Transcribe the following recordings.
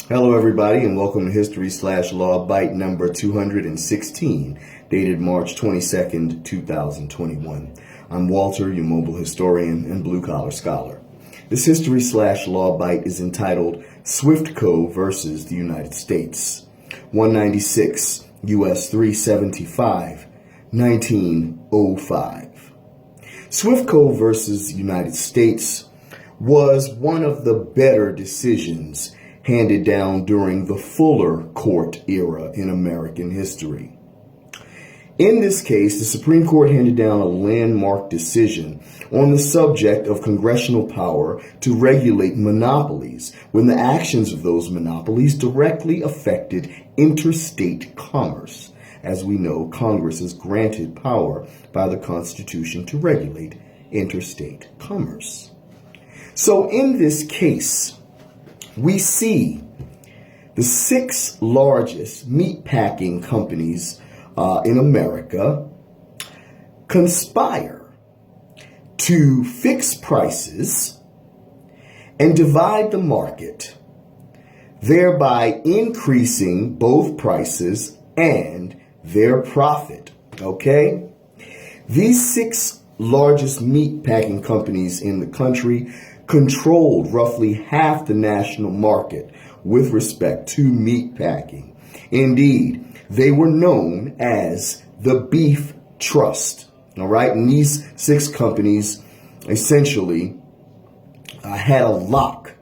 Hello, everybody, and welcome to History/Law Bite number 216, dated March 22nd, 2021. I'm Walter, your mobile historian and blue-collar scholar. This History/Law Bite is entitled Swiftco versus the United States, 196 U.S. 375, 1905. Swiftco versus United States was one of the better decisions handed down during the Fuller Court era in American history. In this case, the Supreme Court handed down a landmark decision on the subject of congressional power to regulate monopolies when the actions of those monopolies directly affected interstate commerce. As we know, Congress is granted power by the Constitution to regulate interstate commerce. So in this case, we see the six largest meatpacking companies in America conspire to fix prices and divide the market, thereby increasing both prices and their profit. Okay? These six largest meatpacking companies in the country controlled roughly half the national market with respect to meatpacking. Indeed, they were known as the Beef Trust. All right, and these six companies essentially had a lock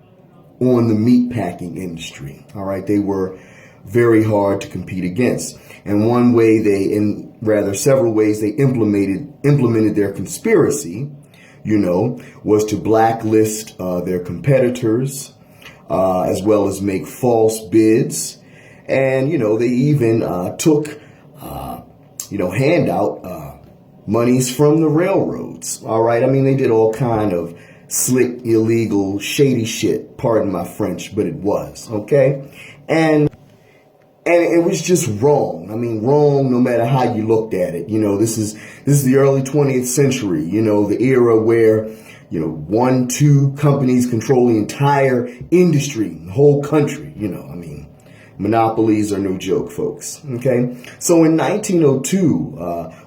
on the meatpacking industry. All right, they were very hard to compete against. And several ways they implemented their conspiracy, was to blacklist their competitors, as well as make false bids. And, they even took, handout monies from the railroads. All right. I mean, they did all kind of slick, illegal, shady shit. Pardon my French, but it was. Okay. And it was just wrong. I mean, wrong no matter how you looked at it. This is the early 20th century, the era where, one, two companies control the entire industry, the whole country, monopolies are no joke, folks. Okay. So in 1902,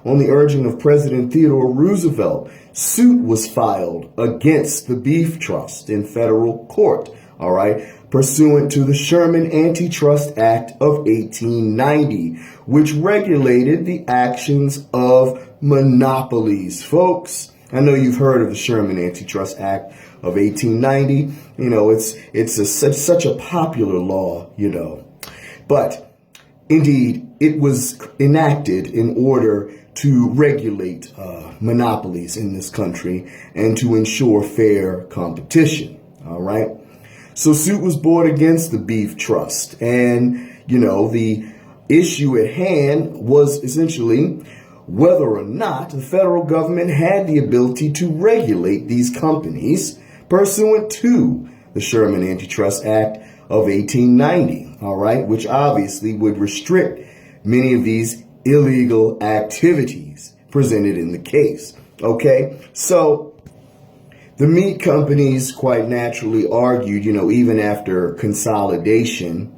on the urging of President Theodore Roosevelt, suit was filed against the Beef Trust in federal court. All right. Pursuant to the Sherman Antitrust Act of 1890, which regulated the actions of monopolies. Folks, I know you've heard of the Sherman Antitrust Act of 1890. It's such a popular law, But indeed, it was enacted in order to regulate monopolies in this country and to ensure fair competition. All right. So suit was brought against the Beef Trust, and, the issue at hand was essentially whether or not the federal government had the ability to regulate these companies pursuant to the Sherman Antitrust Act of 1890, all right, which obviously would restrict many of these illegal activities presented in the case. Okay, so the meat companies quite naturally argued, even after consolidation,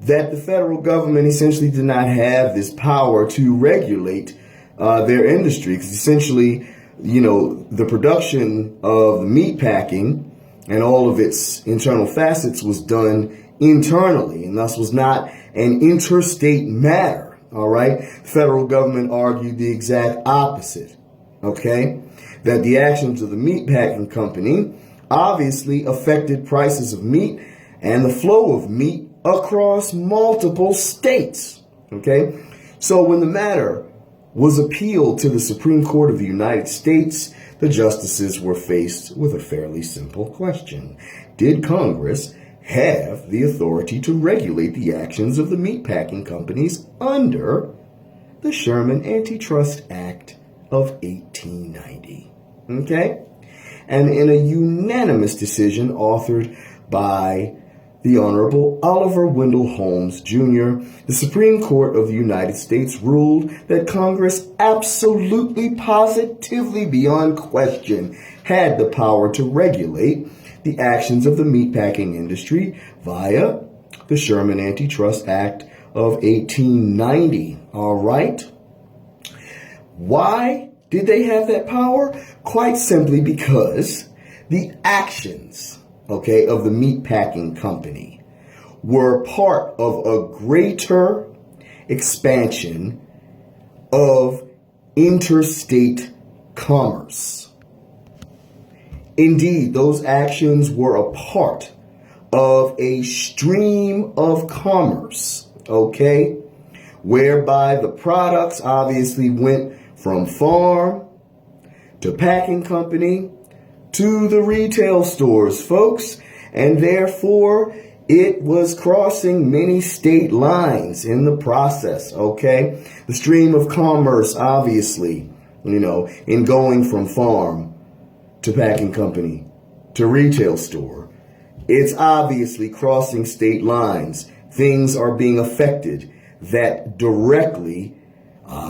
that the federal government essentially did not have this power to regulate their industry. Because essentially, the production of the meat packing and all of its internal facets was done internally and thus was not an interstate matter. All right. The federal government argued the exact opposite. Okay. That the actions of the meatpacking company obviously affected prices of meat and the flow of meat across multiple states. Okay. So when the matter was appealed to the Supreme Court of the United States, the justices were faced with a fairly simple question. Did Congress have the authority to regulate the actions of the meatpacking companies under the Sherman Antitrust Act of 1890? Okay? And in a unanimous decision authored by the Honorable Oliver Wendell Holmes, Jr., the Supreme Court of the United States ruled that Congress absolutely, positively, beyond question, had the power to regulate the actions of the meatpacking industry via the Sherman Antitrust Act of 1890. All right. Why did they have that power? Quite simply because the actions, of the meatpacking company were part of a greater expansion of interstate commerce. Indeed, those actions were a part of a stream of commerce, whereby the products obviously went from farm to packing company to the retail stores, folks, and therefore it was crossing many state lines in the process, The stream of commerce, obviously, in going from farm to packing company to retail store, it's obviously crossing state lines. Things are being affected that directly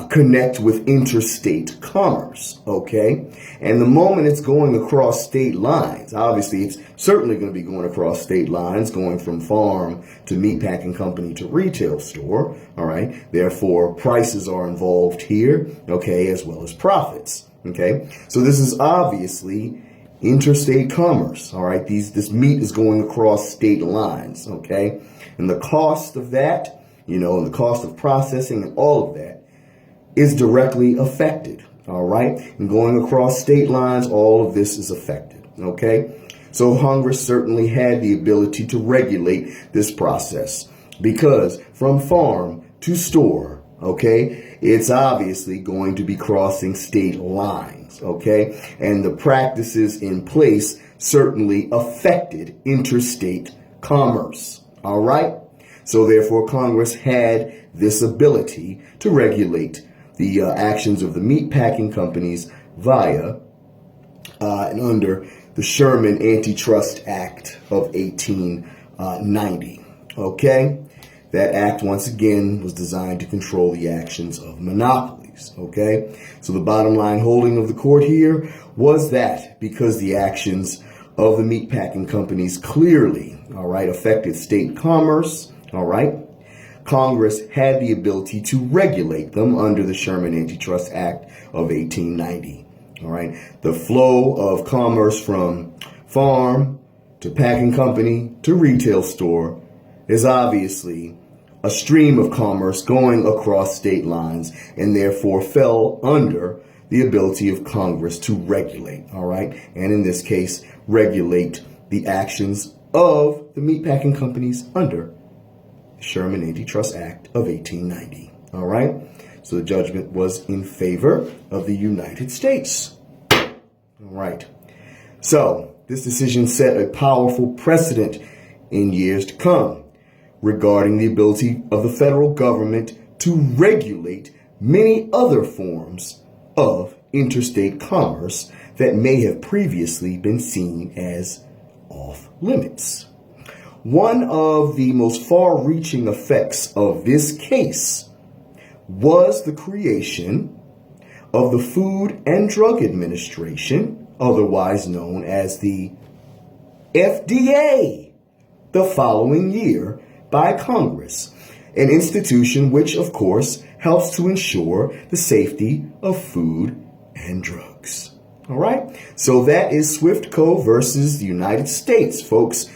connect with interstate commerce, And the moment it's going across state lines, obviously it's certainly going to be going across state lines, going from farm to meatpacking company to retail store, Therefore, prices are involved here, as well as profits, So this is obviously interstate commerce, This meat is going across state lines, And the cost of that, and the cost of processing and all of that is directly affected, And going across state lines, all of this is affected, So Congress certainly had the ability to regulate this process because from farm to store, it's obviously going to be crossing state lines, And the practices in place certainly affected interstate commerce, So therefore, Congress had this ability to regulate the actions of the meatpacking companies via and under the Sherman Antitrust Act of 1890. That act, once again, was designed to control the actions of monopolies. So the bottom line holding of the court here was that because the actions of the meatpacking companies clearly, affected state commerce, Congress had the ability to regulate them under the Sherman Antitrust Act of 1890. The flow of commerce from farm to packing company to retail store is obviously a stream of commerce going across state lines and therefore fell under the ability of Congress to regulate, And in this case, regulate the actions of the meatpacking companies under Sherman Antitrust Act of 1890. So the judgment was in favor of the United States. So this decision set a powerful precedent in years to come regarding the ability of the federal government to regulate many other forms of interstate commerce that may have previously been seen as off limits. One of the most far-reaching effects of this case was the creation of the Food and Drug Administration, otherwise known as the FDA, the following year by Congress, an institution which, of course, helps to ensure the safety of food and drugs. So that is SWIFTCO versus the United States, folks,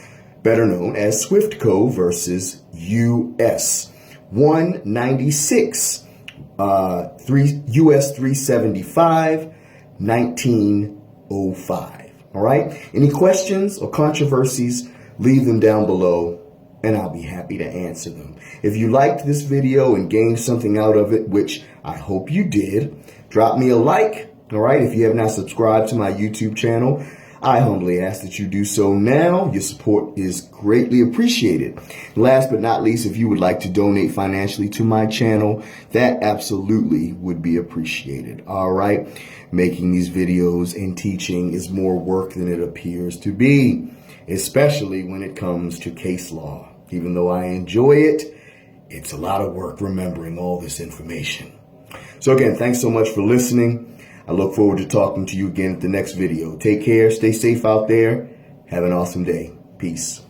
better known as SWIFTCO versus U.S. 196, U.S. 375, 1905. Any questions or controversies, leave them down below, and I'll be happy to answer them. If you liked this video and gained something out of it, which I hope you did, drop me a like. If you have not subscribed to my YouTube channel, I humbly ask that you do so now. Your support is greatly appreciated. Last but not least, if you would like to donate financially to my channel, that absolutely would be appreciated. Making these videos and teaching is more work than it appears to be, especially when it comes to case law. Even though I enjoy it, it's a lot of work remembering all this information. So again, thanks so much for listening. I look forward to talking to you again at the next video. Take care, stay safe out there, Have an awesome day. Peace.